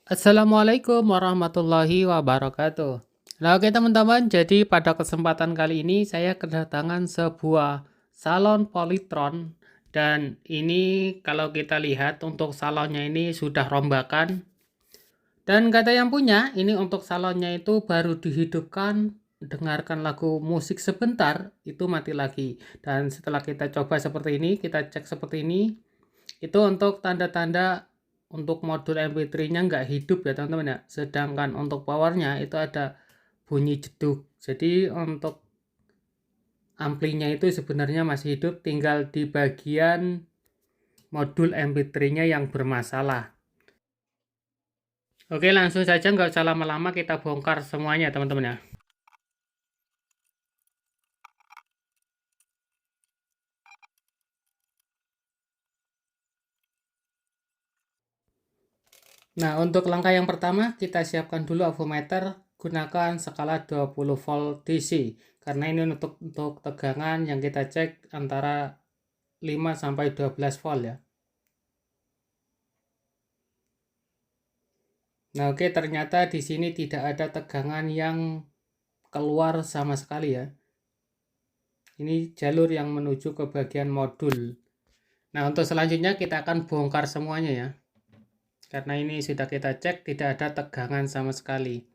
Assalamualaikum warahmatullahi wabarakatuh. Nah, oke teman-teman, jadi pada kesempatan kali ini saya kedatangan sebuah salon polytron dan ini kalau kita lihat untuk salonnya ini sudah rombakan dan kata yang punya ini untuk salonnya itu baru dihidupkan, dengarkan lagu musik sebentar itu mati lagi. Dan setelah kita coba seperti ini, kita cek seperti ini, itu untuk tanda-tanda untuk modul MP3-nya nggak hidup ya teman-teman ya. Sedangkan untuk powernya itu ada bunyi jeduk. Jadi untuk amplinya itu sebenarnya masih hidup, tinggal di bagian modul MP3-nya yang bermasalah. Oke, langsung saja nggak usah lama-lama kita bongkar semuanya teman-teman ya. Nah, untuk langkah yang pertama, kita siapkan dulu avometer, gunakan skala 20 volt DC. Karena ini untuk tegangan yang kita cek antara 5 sampai 12 volt ya. Nah, oke, ternyata di sini tidak ada tegangan yang keluar sama sekali ya. Ini jalur yang menuju ke bagian modul. Nah, untuk selanjutnya kita akan bongkar semuanya ya. Karena ini sudah kita cek tidak ada tegangan sama sekali.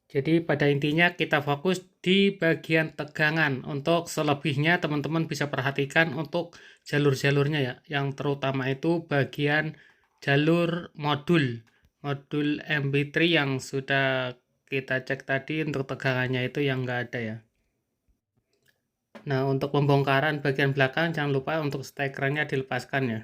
Jadi pada intinya kita fokus di bagian tegangan. Untuk selebihnya teman-teman bisa perhatikan untuk jalur-jalurnya ya. Yang terutama itu bagian jalur modul. Modul MP3 yang sudah kita cek tadi untuk tegangannya itu yang enggak ada ya. Nah, untuk pembongkaran bagian belakang jangan lupa untuk stekernya dilepaskan ya.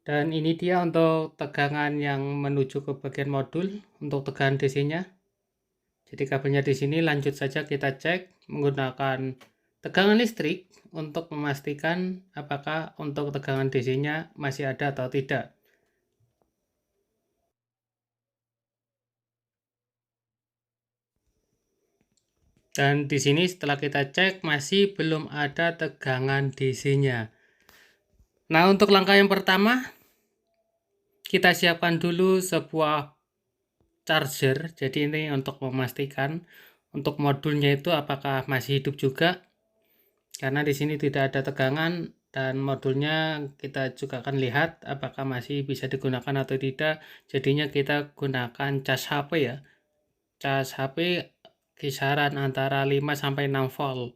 Dan ini dia untuk tegangan yang menuju ke bagian modul untuk tegangan DC-nya. Jadi kabelnya di sini lanjut saja kita cek menggunakan tegangan listrik untuk memastikan apakah untuk tegangan DC-nya masih ada atau tidak. Dan di sini setelah kita cek masih belum ada tegangan DC-nya. Nah, untuk langkah yang pertama kita siapkan dulu sebuah charger. Jadi ini untuk memastikan untuk modulnya itu apakah masih hidup juga. Karena di sini tidak ada tegangan dan modulnya kita juga akan lihat apakah masih bisa digunakan atau tidak. Jadinya kita gunakan cas HP ya. Cas HP kisaran antara 5 sampai 6 volt.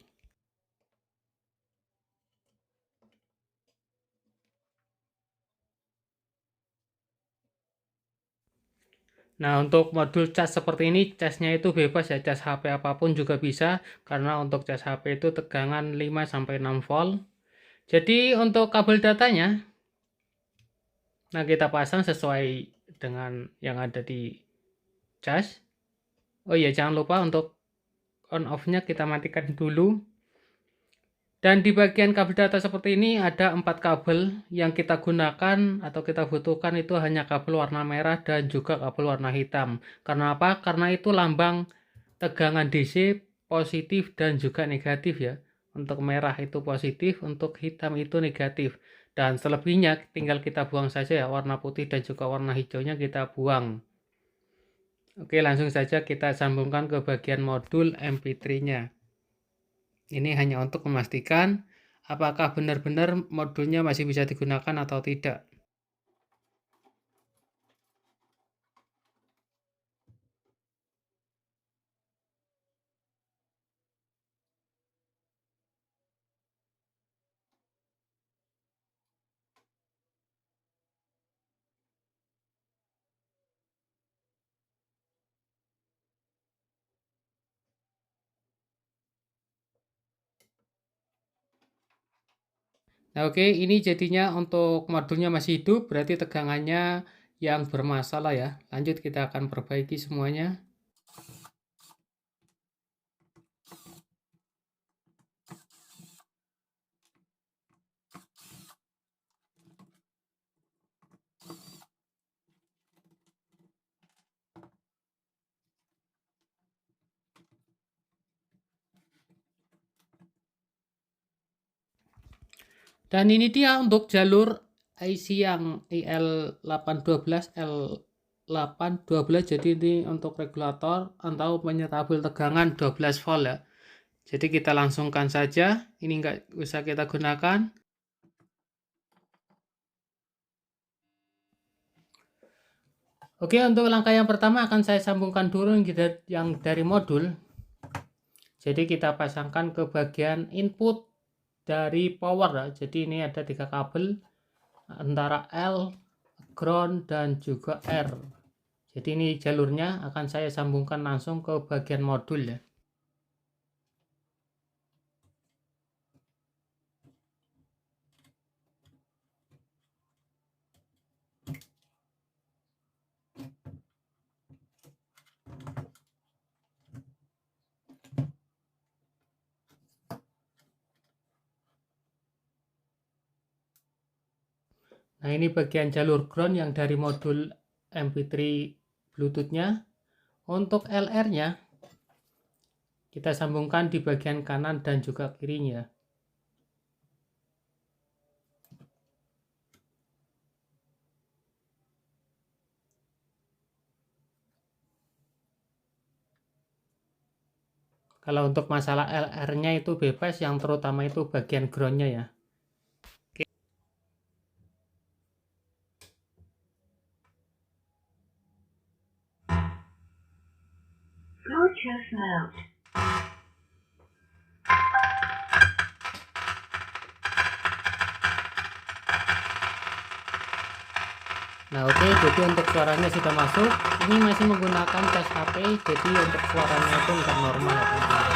Nah, untuk modul cas seperti ini, casnya itu bebas ya, cas HP apapun juga bisa, karena untuk cas HP itu tegangan 5 sampai 6 volt. Jadi untuk kabel datanya, nah kita pasang sesuai dengan yang ada di cas. Oh iya, jangan lupa untuk on off-nya kita matikan dulu. Dan di bagian kabel data seperti ini ada 4 kabel yang kita gunakan atau kita butuhkan itu hanya kabel warna merah dan juga kabel warna hitam. Karena apa? Karena itu lambang tegangan DC positif dan juga negatif ya. Untuk merah itu positif, untuk hitam itu negatif. Dan selebihnya tinggal kita buang saja ya, warna putih dan juga warna hijaunya kita buang. Oke, langsung saja kita sambungkan ke bagian modul MP3-nya. Ini hanya untuk memastikan apakah benar-benar modulnya masih bisa digunakan atau tidak. Nah, oke, ini jadinya untuk modulnya masih hidup, berarti tegangannya yang bermasalah ya. Lanjut kita akan perbaiki semuanya. Dan ini dia untuk jalur IC yang IL812 L812. Jadi ini untuk regulator atau penyetabel tegangan 12 volt ya. Jadi kita langsungkan saja, ini nggak usah kita gunakan. Oke, untuk langkah yang pertama akan saya sambungkan dulu yang dari modul. Jadi kita pasangkan ke bagian input dari power ya. Jadi ini ada 3 kabel antara L, ground, dan juga R. Jadi ini jalurnya akan saya sambungkan langsung ke bagian modul ya. Nah, ini bagian jalur ground yang dari modul MP3 Bluetooth-nya. Untuk LR-nya kita sambungkan di bagian kanan dan juga kirinya. Kalau untuk masalah LR-nya itu bebas, yang terutama itu bagian ground-nya ya. Bluetooth mode. Nah oke, jadi untuk suaranya sudah masuk. Ini masih menggunakan cas HP, jadi untuk suaranya itu nggak normal ya teman-teman.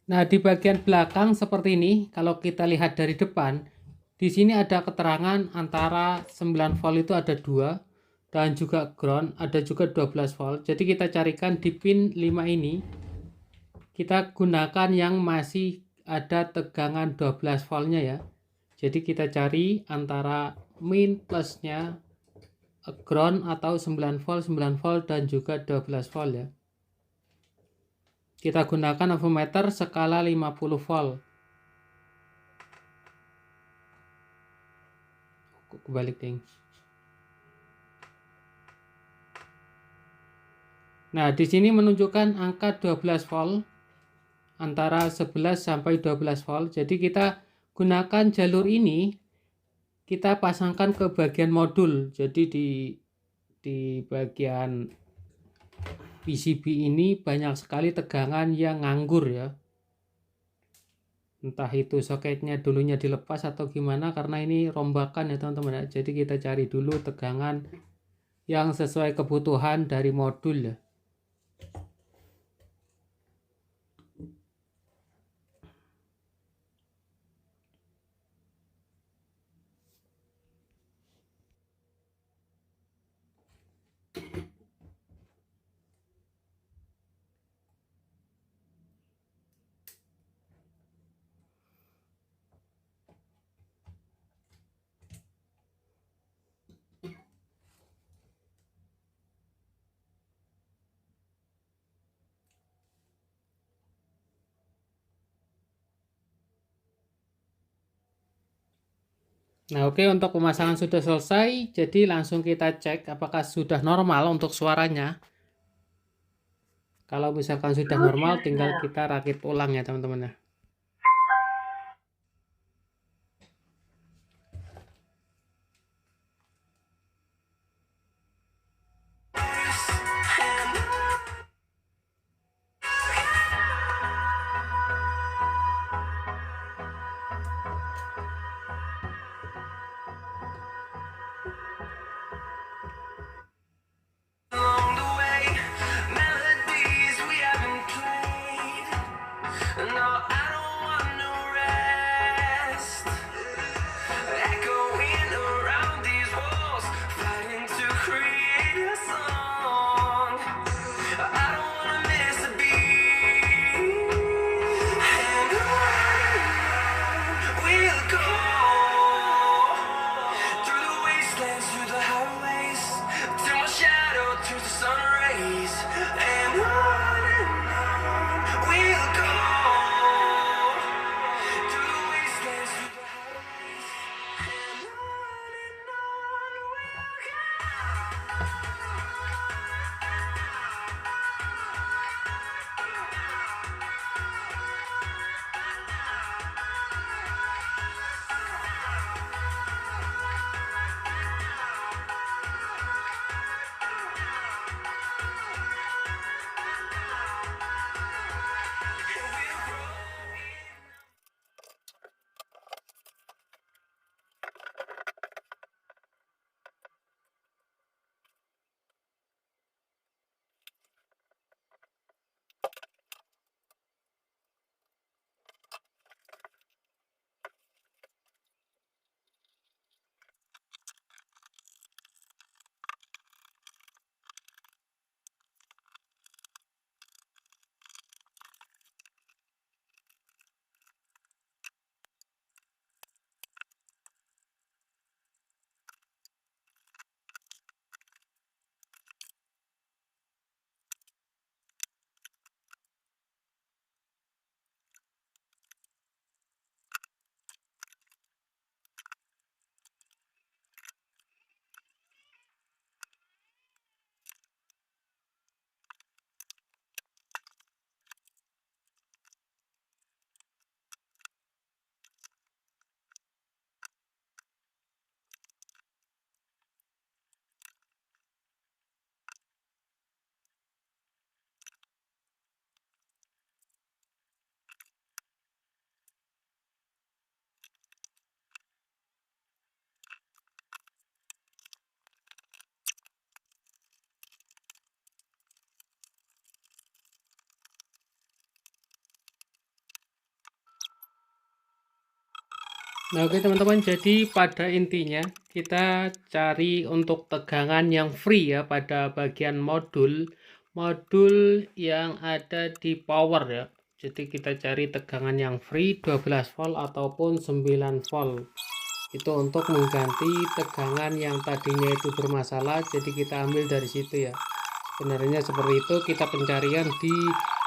Nah, di bagian belakang seperti ini, kalau kita lihat dari depan, di sini ada keterangan antara 9 volt itu ada 2, dan juga ground ada juga 12 volt. Jadi kita carikan di pin 5 ini, kita gunakan yang masih ada tegangan 12 voltnya ya. Jadi kita cari antara min plusnya ground atau 9 volt dan juga 12 volt ya. Kita gunakan avometer skala 50 volt. Kebalik ding. Nah, di sini menunjukkan angka 12 volt antara 11 sampai 12 volt. Jadi kita gunakan jalur ini, kita pasangkan ke bagian modul. Jadi di bagian PCB ini banyak sekali tegangan yang nganggur ya. Entah itu soketnya dulunya dilepas atau gimana, karena ini rombakan ya teman-teman. Jadi kita cari dulu tegangan yang sesuai kebutuhan dari modul ya. Nah oke, untuk pemasangan sudah selesai, jadi langsung kita cek apakah sudah normal untuk suaranya. Kalau misalkan sudah normal, tinggal kita rakit ulang ya teman-teman ya. No, Nah, oke teman-teman, jadi pada intinya kita cari untuk tegangan yang free ya pada bagian modul yang ada di power ya. Jadi kita cari tegangan yang free 12 volt ataupun 9 volt. Itu untuk mengganti tegangan yang tadinya itu bermasalah, jadi kita ambil dari situ ya. Sebenarnya seperti itu, kita pencarian di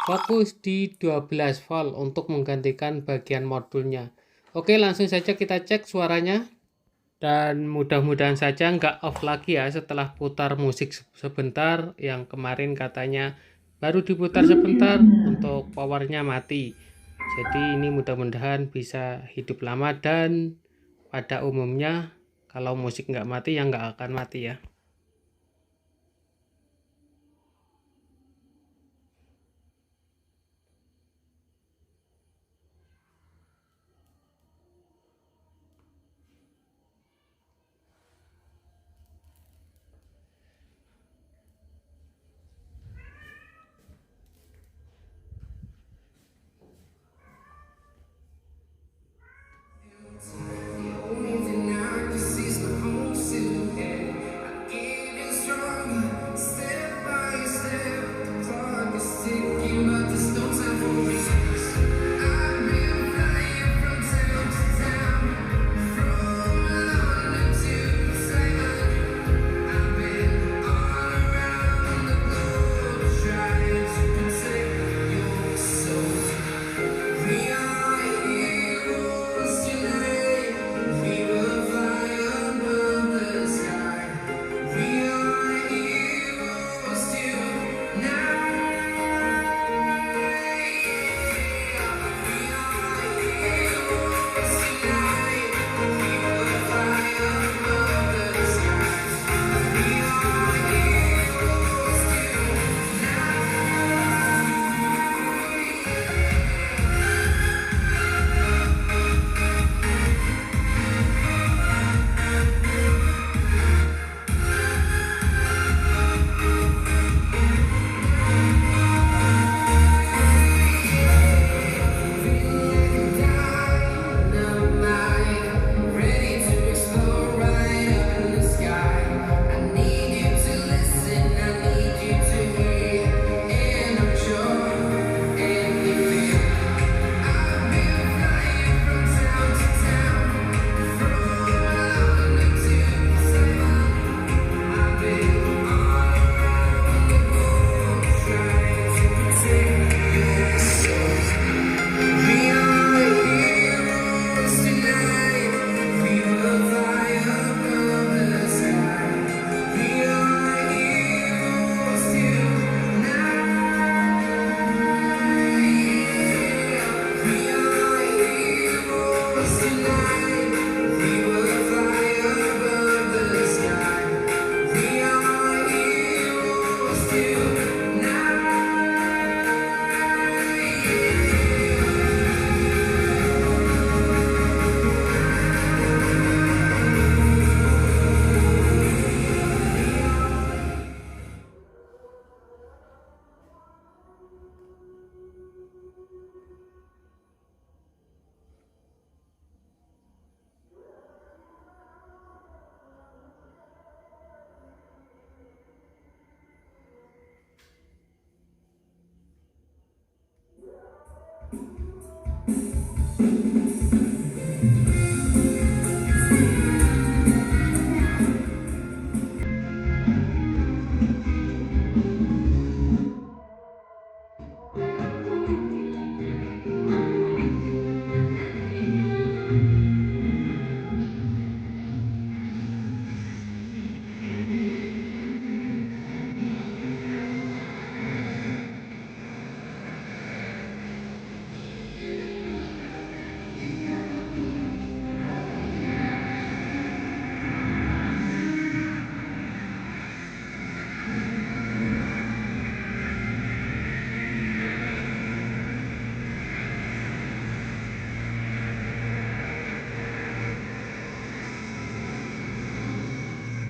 fokus di 12 volt untuk menggantikan bagian modulnya. Oke, langsung saja kita cek suaranya. Dan mudah-mudahan saja nggak off lagi ya setelah putar musik sebentar. Yang kemarin katanya baru diputar sebentar untuk powernya mati. Jadi ini mudah-mudahan bisa hidup lama, dan pada umumnya kalau musik nggak mati ya nggak akan mati ya.